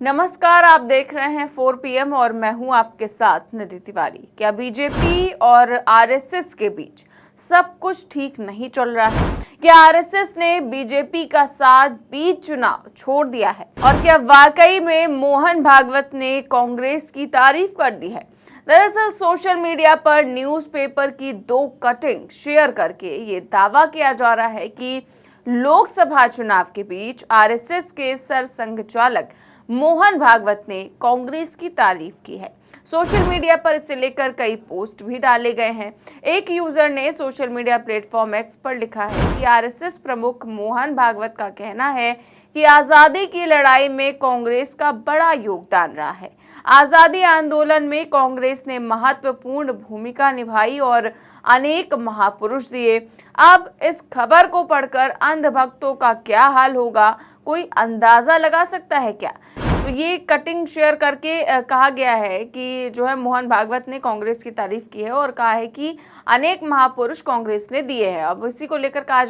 नमस्कार, आप देख रहे हैं 4 PM और मैं हूं आपके साथ निधि तिवारी। क्या बीजेपी और आरएसएस के बीच सब कुछ ठीक नहीं चल रहा है? क्या आरएसएस ने बीजेपी का साथ बीच चुनाव छोड़ दिया है? और क्या वाकई में मोहन भागवत ने कांग्रेस की तारीफ कर दी है? दरअसल सोशल मीडिया पर न्यूज़पेपर की 2 कटिंग शेयर करके ये दावा किया जा रहा है कि लोकसभा चुनाव के बीच आरएसएस के सरसंघचालक मोहन भागवत ने कांग्रेस की तारीफ की है। सोशल मीडिया पर इसे लेकर कई पोस्ट भी डाले गए हैं। एक यूजर ने सोशल मीडिया प्लेटफॉर्म एक्स पर लिखा है कि आरएसएस प्रमुख मोहन भागवत का कहना है कि आज़ादी की लड़ाई में कांग्रेस का बड़ा योगदान रहा है। आज़ादी आंदोलन में कांग्रेस ने महत्वपूर्ण भूमिका निभाई और अनेक महापुरुष दिए। अब इस खबर को पढ़कर अंधभक्तों का क्या हाल होगा, कोई अंदाजा लगा सकता है क्या? तो ये कटिंग शेयर करके कहा गया है कि जो है मोहन भागवत ने कांग्रेस की तारीफ की है और कहा है कि अनेक महापुरुष कांग्रेस ने दिए हैं। अब इसी को लेकर कहा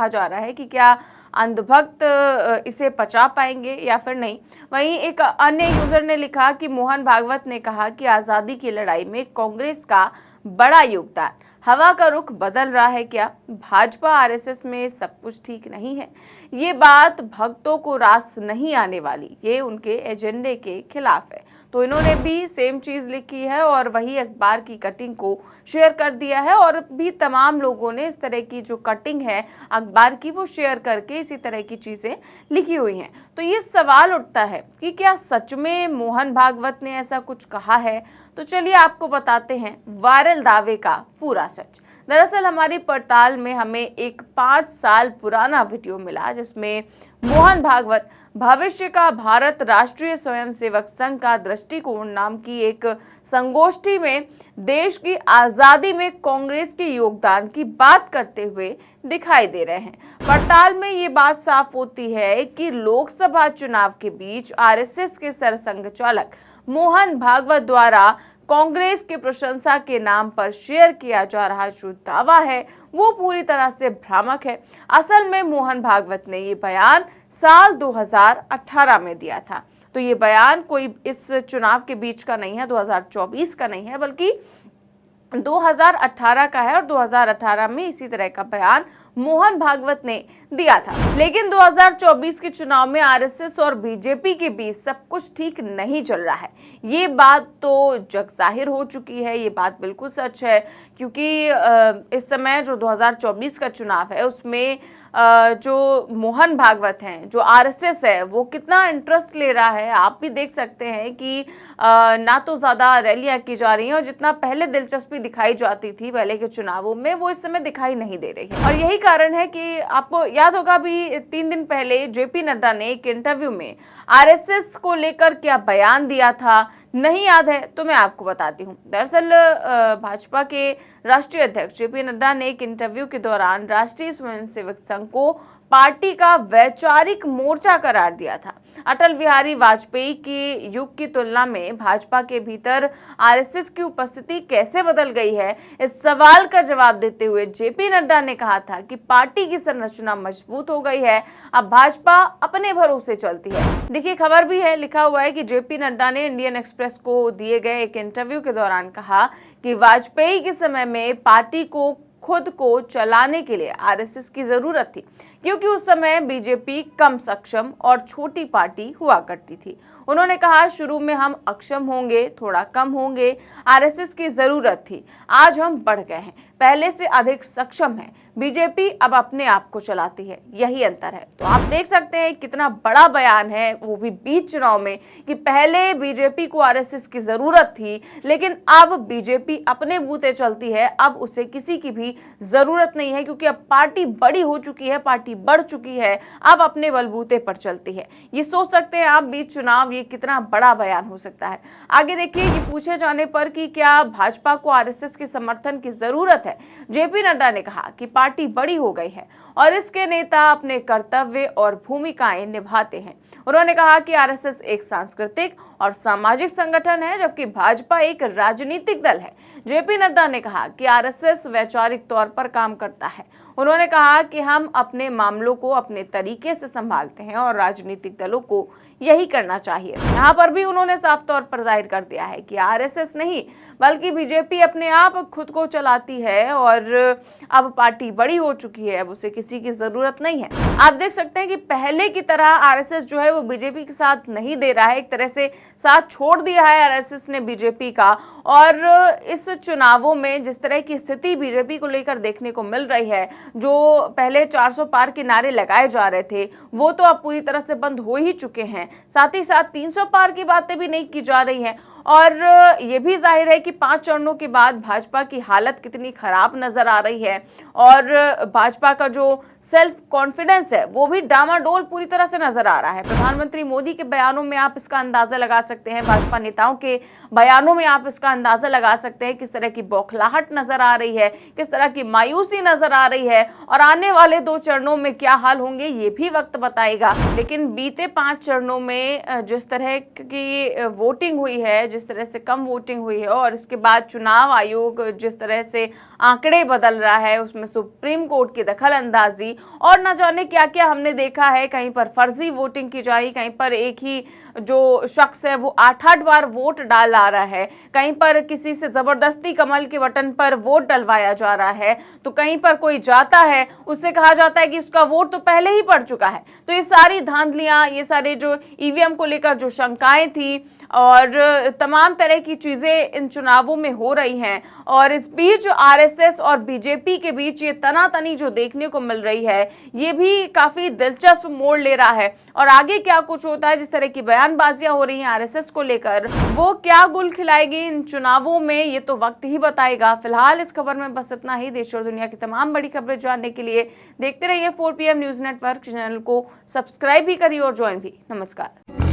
जा रहा है कि क्या अंधभक्त इसे पचा पाएंगे या फिर नहीं। वहीं एक अन्य यूजर ने लिखा कि मोहन भागवत ने कहा कि आज़ादी की लड़ाई में कांग्रेस का बड़ा योगदान। हवा का रुख बदल रहा है क्या? भाजपा आरएसएस में सब कुछ ठीक नहीं है। ये बात भक्तों को रास नहीं आने वाली, ये उनके एजेंडे के खिलाफ है। तो इन्होंने भी सेम चीज़ लिखी है और वही अखबार की कटिंग को शेयर कर दिया है और भी तमाम लोगों ने इस तरह की जो कटिंग है अखबार की वो शेयर करके इसी तरह की चीज़ें लिखी हुई हैं। तो ये सवाल उठता है कि क्या सच में मोहन भागवत ने ऐसा कुछ कहा है? तो चलिए आपको बताते हैं वायरल दावे का पूरा सच। दरअसल हमारी पड़ताल में हमें एक 5 साल पुराना वीडियो मिला जिसमें मोहन भागवत भविष्य का भारत राष्ट्रीय स्वयंसेवक संघ का दृष्टिकोण नाम की एक संगोष्ठी में देश की आज़ादी में कांग्रेस के योगदान की बात करते हुए दिखाई दे रहे हैं। पड़ताल में ये बात साफ होती है कि लोकसभा चुनाव के बीच आरएसएस के सरसंघचालक मोहन भागवत द्वारा कांग्रेस की प्रशंसा के नाम पर शेयर किया जा रहा जो दावा है वो पूरी तरह से भ्रामक है। असल में मोहन भागवत ने ये बयान साल 2018 में दिया था। तो ये बयान कोई इस चुनाव के बीच का नहीं है, 2024 का नहीं है, बल्कि 2018 का है और 2018 में इसी तरह का बयान मोहन भागवत ने दिया था। लेकिन 2024 के चुनाव में आरएसएस और बीजेपी के बीच सब कुछ ठीक नहीं चल रहा है। ये बात तो जग जाहिर हो चुकी है, ये बात बिल्कुल सच है, क्योंकि इस समय जो 2024 का चुनाव है उसमें जो मोहन भागवत हैं, जो आरएसएस है, वो कितना इंटरेस्ट ले रहा है। आप भी देख सकते हैं कि ना तो ज़्यादा रैलियां की जा रही हैं और जितना पहले दिलचस्पी दिखाई जाती थी पहले के चुनावों में वो इस समय दिखाई नहीं दे रही है। और यही कारण है कि आपको याद होगा भी 3 दिन पहले जेपी नड्डा ने एक इंटरव्यू में आरएसएस को लेकर क्या बयान दिया था, नहीं याद है तो मैं आपको बताती हूँ। दरअसल भाजपा के राष्ट्रीय अध्यक्ष जेपी नड्डा ने एक इंटरव्यू के दौरान राष्ट्रीय स्वयंसेवक संघ को पार्टी का वैचारिक मोर्चा करार दिया था। अटल बिहारी वाजपेयी के युग की तुलना में भाजपा के भीतर आरएसएस की उपस्थिति कैसे बदल गई है, इस सवाल का जवाब देते हुए जेपी नड्डा ने कहा था कि पार्टी की संरचना मजबूत हो गई है, अब भाजपा अपने भरोसे चलती है। देखिए खबर भी है, लिखा हुआ है कि जेपी नड्डा ने इंडियन एक्सप्रेस को दिए गए एक इंटरव्यू के दौरान कहा कि वाजपेयी के समय में पार्टी को खुद को चलाने के लिए आरएसएस की जरूरत थी, क्योंकि उस समय बीजेपी कम सक्षम और छोटी पार्टी हुआ करती थी। उन्होंने कहा शुरू में हम अक्षम होंगे, थोड़ा कम होंगे, आरएसएस की जरूरत थी, आज हम बढ़ गए हैं, पहले से अधिक सक्षम है, बीजेपी अब अपने आप को चलाती है, यही अंतर है। तो आप देख सकते हैं कितना बड़ा बयान है, वो भी बीच चुनाव में, कि पहले बीजेपी को आरएसएस की जरूरत थी लेकिन अब बीजेपी अपने बूते चलती है, अब उसे किसी की भी जरूरत नहीं है, क्योंकि अब पार्टी बड़ी हो चुकी है, पार्टी बढ़ चुकी है, अब अपने बलबूते पर चलती है। ये सोच सकते हैं आप बीच चुनाव ये कितना बड़ा बयान हो सकता है। आगे देखिए कि पूछे जाने पर कि क्या भाजपा को आरएसएस के समर्थन की जरूरत है, जेपी नड्डा ने कहा कि पार्टी बड़ी हो गई है और इसके नेता अपने कर्तव्य और भूमिकाएं निभाते हैं। उन्होंने कहा कि आरएसएस एक सांस्कृतिक और सामाजिक संगठन है जबकि भाजपा एक राजनीतिक दल है। जेपी नड्डा ने कहा कि आरएसएस वैचारिक तौर पर काम करता है। उन्होंने कहा कि हम अपने मामलों को अपने तरीके से संभालते हैं और राजनीतिक दलों को यही करना चाहिए। यहाँ पर भी उन्होंने साफ तौर पर जाहिर कर दिया है कि आरएसएस नहीं बल्कि बीजेपी अपने आप खुद को चलाती है और अब पार्टी बड़ी हो चुकी है, अब उसे किसी की जरूरत नहीं है। आप देख सकते हैं कि पहले की तरह आरएसएस जो है वो बीजेपी के साथ नहीं दे रहा है, एक तरह से साथ छोड़ दिया है आरएसएस ने बीजेपी का। और इस चुनावों में जिस तरह की स्थिति बीजेपी को लेकर देखने को मिल रही है, जो पहले 400 पार के नारे लगाए जा रहे थे वो तो अब पूरी तरह से बंद हो ही चुके हैं, साथ ही साथ 300 पार की बातें भी नहीं की जा रही हैं। और ये भी जाहिर है कि 5 चरणों के बाद भाजपा की हालत कितनी खराब नजर आ रही है और भाजपा का जो सेल्फ कॉन्फिडेंस है वो भी डामाडोल पूरी तरह से नजर आ रहा है। प्रधानमंत्री मोदी के बयानों में आप इसका अंदाजा लगा सकते हैं, भाजपा नेताओं के बयानों में आप इसका अंदाजा लगा सकते हैं किस तरह की बौखलाहट नजर आ रही है, किस तरह की मायूसी नजर आ रही है। और आने वाले 2 चरणों में क्या हाल होंगे ये भी वक्त बताएगा। लेकिन बीते 5 चरणों में जिस तरह की वोटिंग हुई है, जिस तरह से कम वोटिंग हुई है और इसके बाद चुनाव आयोग जिस तरह से आंकड़े बदल रहा है, उसमें सुप्रीम कोर्ट की दखल अंदाजी और न जाने क्या क्या हमने देखा है। कहीं पर फर्जी वोटिंग की जा रही, कहीं पर एक ही जो शख्स है वो 8-8 बार वोट डाल आ रहा है, कहीं पर किसी से जबरदस्ती कमल के बटन पर वोट डलवाया जा रहा है, तो कहीं पर कोई जाता है उससे कहा जाता है कि उसका वोट तो पहले ही पड़ चुका है। तो ये सारी धांधलियां, ये सारे जो ईवीएम को लेकर जो शंकाएं थी और तमाम तरह की चीजें इन चुनावों में हो रही हैं। और इस बीच आरएसएस और बीजेपी के बीच ये तनातनी जो देखने को मिल रही है ये भी काफी दिलचस्प मोड़ ले रहा है। और आगे क्या कुछ होता है, जिस तरह की बयानबाजियां हो रही हैं आरएसएस को लेकर, वो क्या गुल खिलाएगी इन चुनावों में ये तो वक्त ही बताएगा। फिलहाल इस खबर में बस इतना ही। देश और दुनिया की तमाम बड़ी खबरें जानने के लिए देखते रहिए 4 PM न्यूज नेटवर्क। चैनल को सब्सक्राइब भी करिए और ज्वाइन भी। नमस्कार।